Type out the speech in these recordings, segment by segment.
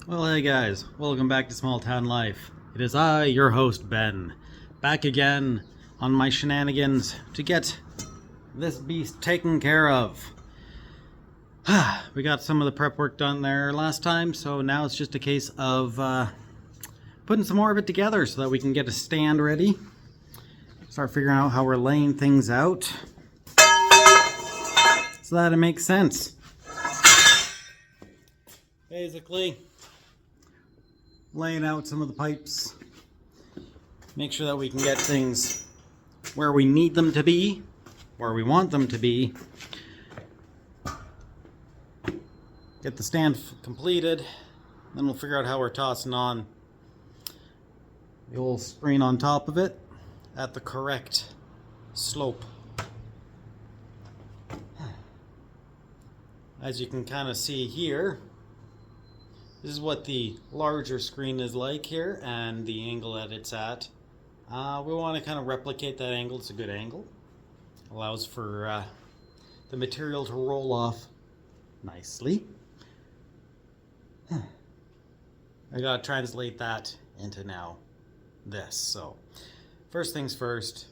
Well, hey guys, welcome back to Small Town Life. It is I, your host Ben, back again on my shenanigans to get this beast taken care of. We got some of the prep work done there last time, so now it's just a case of putting some more of it together so that we can get a stand ready. Start figuring out how we're laying things out so that it makes sense. Basically, laying out some of the pipes, make sure that we can get things where we need them to be, where we want them to be, get the stand completed, then we'll figure out how we're tossing on the old screen on top of it at the correct slope. As you can kind of see here, this is what the larger screen is like here and the angle that it's at. We want to kind of replicate that angle. It's a good angle. Allows for the material to roll off nicely. I gotta translate that into now this. So first things first,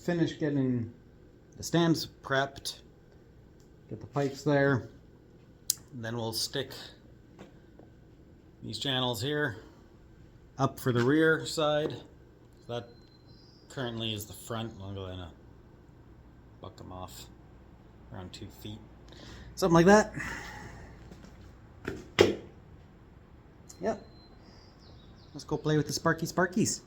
finish getting the stands prepped, get the pipes there, and then we'll stick these channels here up for the rear side. So that currently is the front. I'm going to buck them off around 2 feet, something like that. Yep, let's go play with the Sparkies.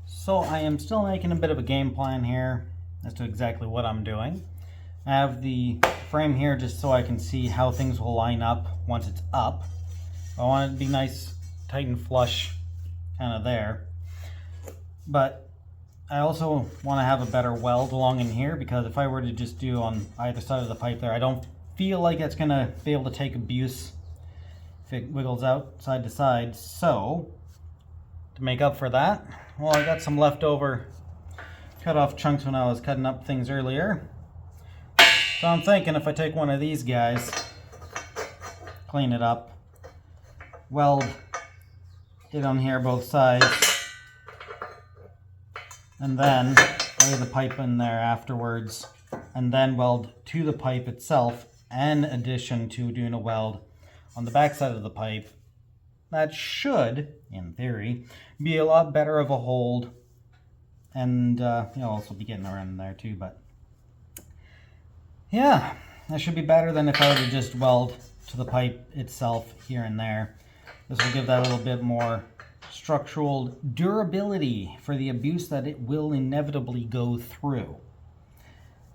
So I am still making a bit of a game plan here as to exactly what I'm doing. I have the frame here just so I can see how things will line up once it's up. I want it to be nice, tight and flush kind of there. But I also want to have a better weld along in here, because if I were to just do on either side of the pipe there, I don't feel like it's going to be able to take abuse if it wiggles out side to side. So to make up for that, well, I got some leftover cut off chunks when I was cutting up things earlier. So I'm thinking if I take one of these guys, clean it up, weld it on here both sides, and then lay the pipe in there afterwards, and then weld to the pipe itself, in addition to doing a weld on the back side of the pipe. That should, in theory, be a lot better of a hold, and you'll also be getting around in there too, but yeah, that should be better than if I were to just weld to the pipe itself here and there. This will give that a little bit more structural durability for the abuse that it will inevitably go through.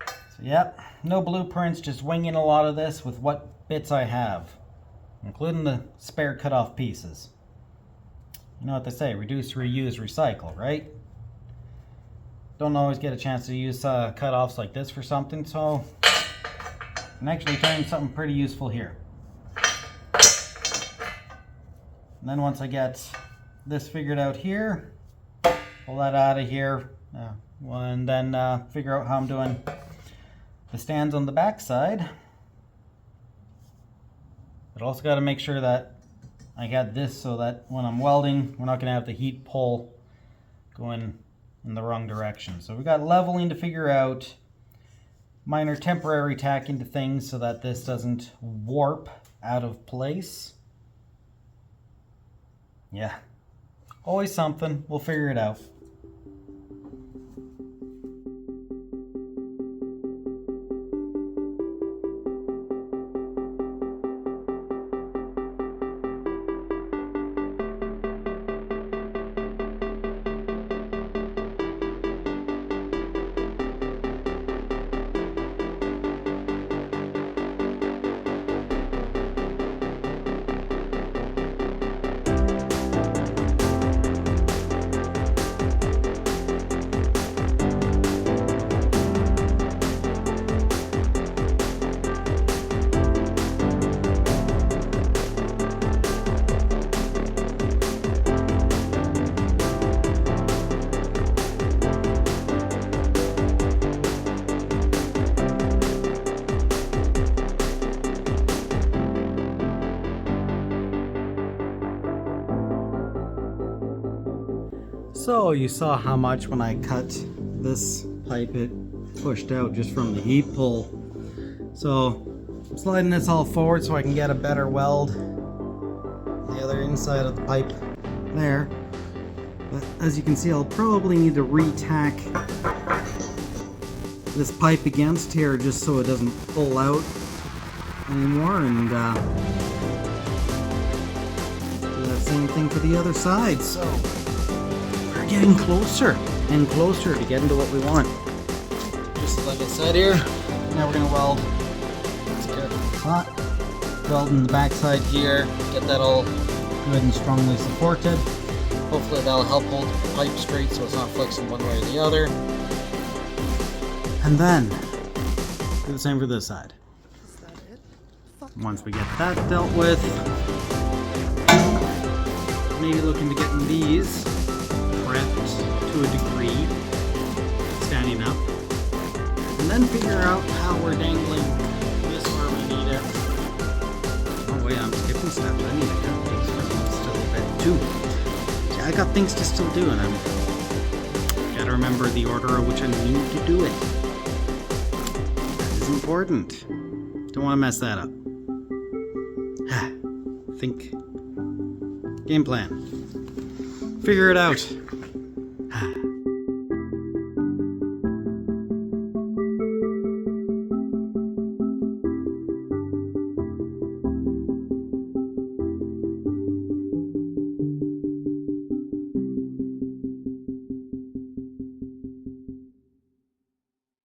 So yep, no blueprints, just winging a lot of this with what bits I have, including the spare cut-off pieces. You know what they say, reduce, reuse, recycle, right? Don't always get a chance to use cut-offs like this for something, so I'm actually turning something pretty useful here. And then once I get this figured out here, pull that out of here, and then figure out how I'm doing the stands on the back side. But also got to make sure that I got this so that when I'm welding, we're not going to have the heat pull going in the wrong direction. So we got leveling to figure out, minor temporary tacking to things so that this doesn't warp out of place. Yeah, always something. We'll figure it out. So you saw how much when I cut this pipe it pushed out just from the heat pull. So I'm sliding this all forward so I can get a better weld the other inside of the pipe there. But as you can see, I'll probably need to re-tack this pipe against here just so it doesn't pull out anymore, and do that same thing for the other side. So we're getting closer and closer to getting to what we want. Just like I said here, now we're gonna weld. Let's get it hot. Welding the backside here, get that all good and strongly supported. Hopefully that'll help hold the pipe straight so it's not flexing one way or the other. And then do the same for this side. Is that it? Once we get that dealt with, maybe looking to getting these prepped to a degree, standing up, and then figure out how we're dangling this where we need it. Oh wait, I'm skipping steps. I need to get these still a bit too. See, I got things to still do, and I'm gotta remember the order of which I need to do it. That is important. Don't want to mess that up. Think. Game plan. Figure it out.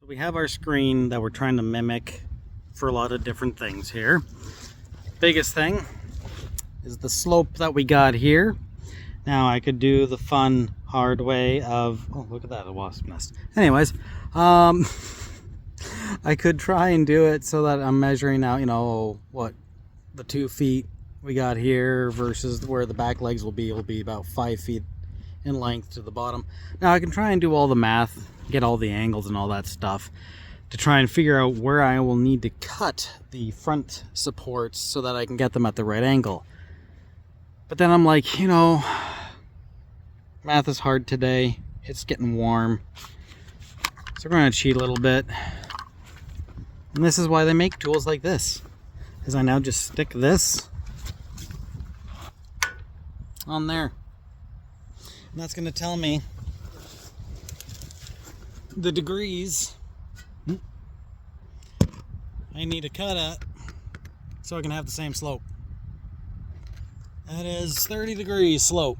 We have our screen that we're trying to mimic for a lot of different things here. Biggest thing is the slope that we got here. Now I could do the fun hard way of, oh look at that, a wasp nest. Anyways, I could try and do it so that I'm measuring out, you know, what the 2 feet we got here versus where the back legs will be about 5 feet in length to the bottom. Now I can try and do all the math, get all the angles and all that stuff to try and figure out where I will need to cut the front supports so that I can get them at the right angle. But then I'm like, you know, math is hard today. It's getting warm. So we're going to cheat a little bit. And this is why they make tools like this. Is I now just stick this on there. And that's going to tell me the degrees I need to cut at so I can have the same slope. That is 30 degrees slope.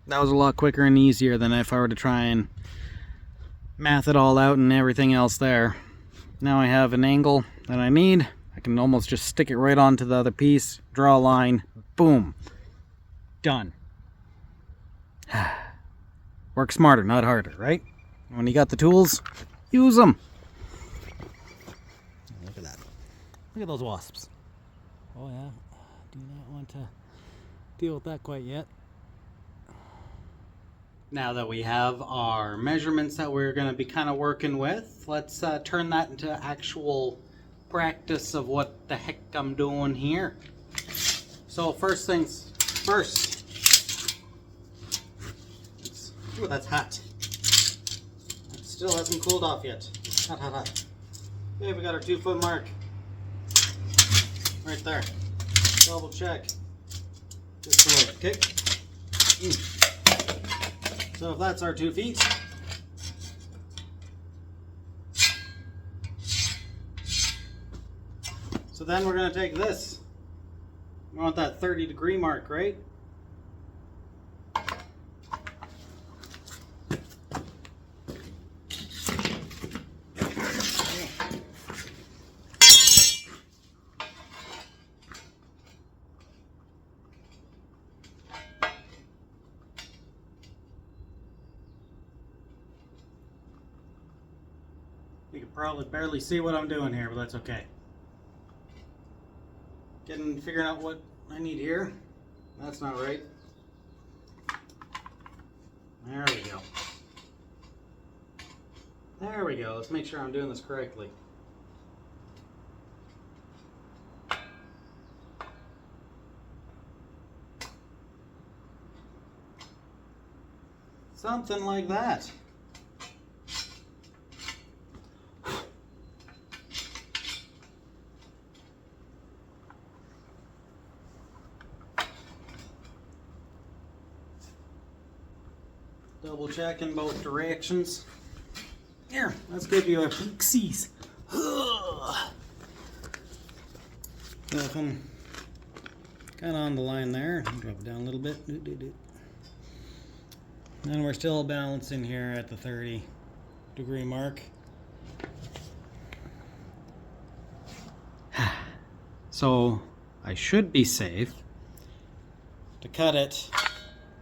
That was a lot quicker and easier than if I were to try and math it all out and everything else there. Now I have an angle that I need. I can almost just stick it right onto the other piece, draw a line, boom, done. Work smarter, not harder, right? When you got the tools, use them. Look at that. Look at those wasps. Oh yeah, do not want to deal with that quite yet. Now that we have our measurements that we're going to be kind of working with, let's turn that into actual practice of what the heck I'm doing here. So first things first. Ooh, that's hot. It still hasn't cooled off yet. Hot, hot, hot. Okay, we got our 2 foot mark. Right there. Double check. Just below, okay? So if that's our 2 feet, so then we're going to take this. We want that 30 degree mark, right? You can probably barely see what I'm doing here, but that's okay. Figuring out what I need here. That's not right. There we go. There we go. Let's make sure I'm doing this correctly. Something like that. Double check in both directions. Here, let's give you a peek sees. Welcome. Kind of on the line there. Drop it down a little bit. And we're still balancing here at the 30-degree mark. So I should be safe to cut it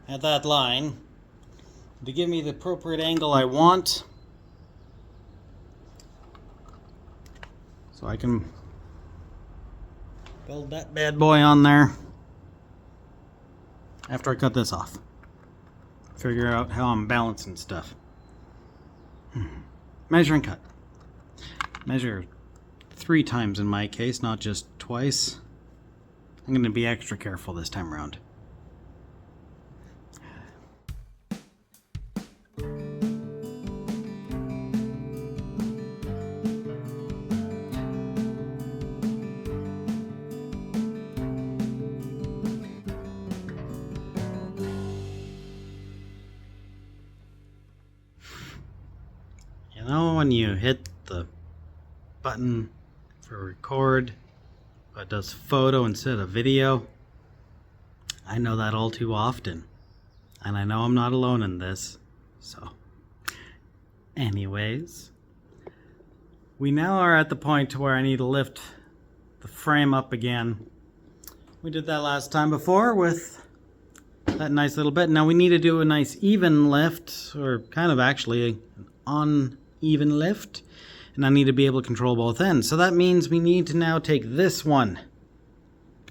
at that line to give me the appropriate angle I want, so I can build that bad boy on there after I cut this off. Figure out how I'm balancing stuff. Measure and cut. Measure 3 times in my case, not just twice. I'm going to be extra careful this time around. You know, when you hit the button for record, but it does photo instead of video, I know that all too often. And I know I'm not alone in this. So, anyways, we now are at the point where I need to lift the frame up again. We did that last time before with that nice little bit. Now we need to do a nice even lift, or kind of actually an uneven lift, and I need to be able to control both ends. So that means we need to now take this one,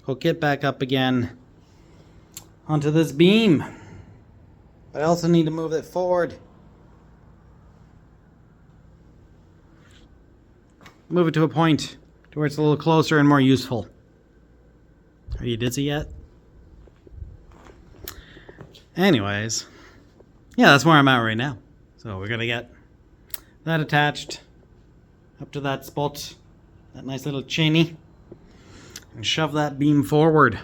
hook it back up again onto this beam. But I also need to move it forward. Move it to a point to where it's a little closer and more useful. Are you dizzy yet? Anyways, yeah, that's where I'm at right now. So we're gonna get that attached up to that spot, that nice little chinny, and shove that beam forward.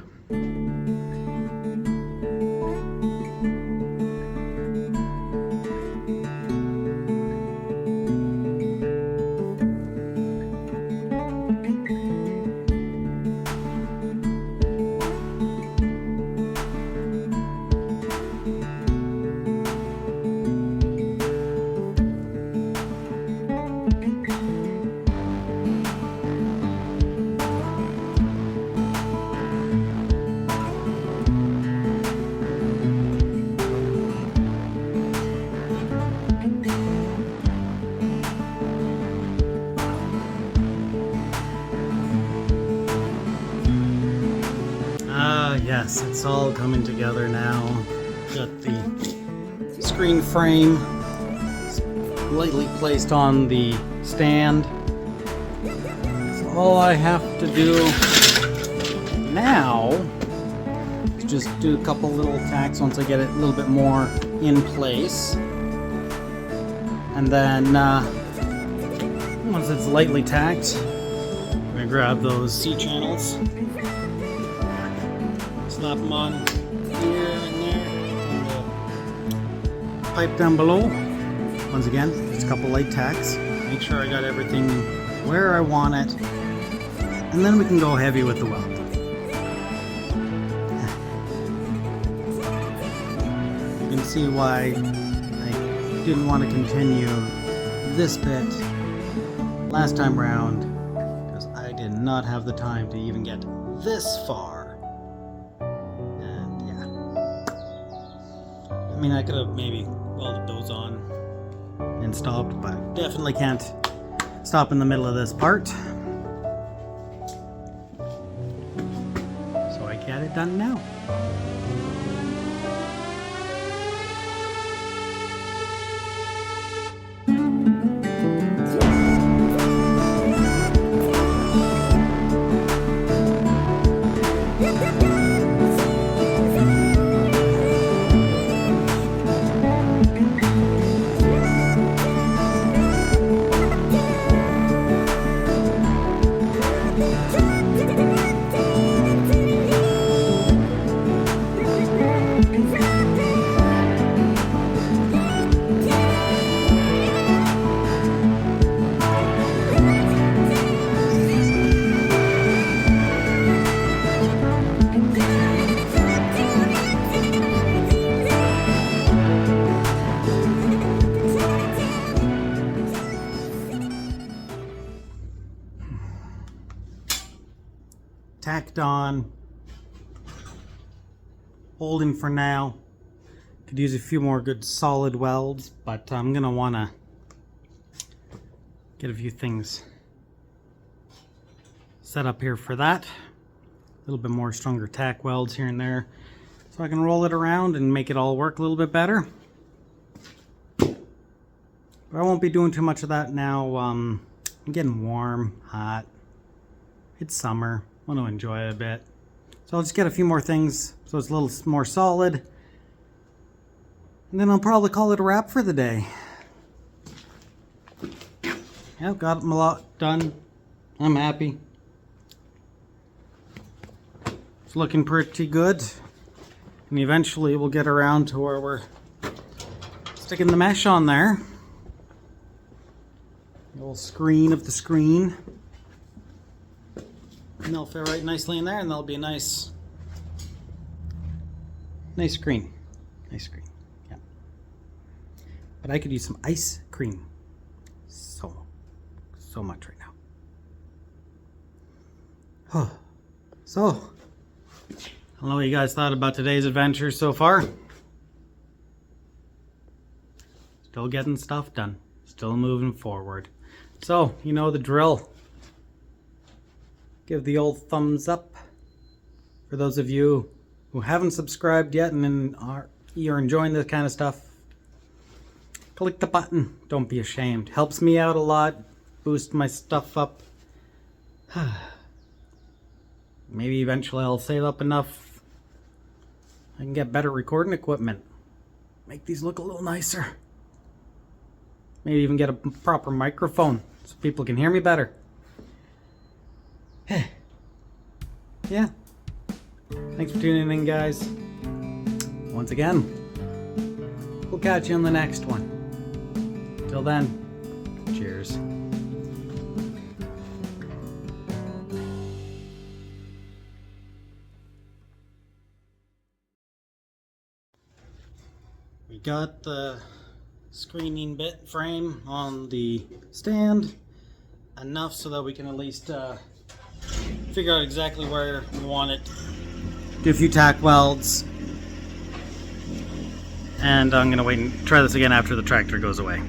Yes, it's all coming together now. Got the screen frame lightly placed on the stand. So all I have to do now is just do a couple little tacks once I get it a little bit more in place. And then once it's lightly tacked, I'm going to grab those C-channels. Slap them on here and there, and the pipe down below. Once again, just a couple light tacks. Make sure I got everything where I want it, and then we can go heavy with the weld. You can see why I didn't want to continue this bit last time round, because I did not have the time to even get this far. I mean, I could have maybe welded those on and stopped, but definitely can't stop in the middle of this part. So I get it done now. tacked on. Holding for now. Could use a few more good solid welds, but I'm gonna wanna get a few things set up here for that. A little bit more stronger tack welds here and there, so I can roll it around and make it all work a little bit better. But I won't be doing too much of that now. I'm getting warm, hot. It's summer. I want to enjoy it a bit. So I'll just get a few more things so it's a little more solid. And then I'll probably call it a wrap for the day. Yeah, got them a lot done. I'm happy. It's looking pretty good. And eventually we'll get around to where we're sticking the mesh on there. The little screen of the screen. And they'll fit right nicely in there, and that'll be a nice screen. Nice screen, yeah. But I could use some ice cream. So much right now. So, I don't know what you guys thought about today's adventure so far. Still getting stuff done. Still moving forward. So, you know the drill. Give the old thumbs up. For those of you who haven't subscribed yet and you're enjoying this kind of stuff, click the button. Don't be ashamed. Helps me out a lot. Boost my stuff up. Maybe eventually I'll save up enough I can get better recording equipment. Make these look a little nicer. Maybe even get a proper microphone so people can hear me better. Yeah. Thanks for tuning in, guys. Once again, we'll catch you on the next one. Till then, cheers. We got the screening bit frame on the stand enough so that we can at least figure out exactly where we want it. Do a few tack welds, and I'm gonna wait and try this again after the tractor goes away.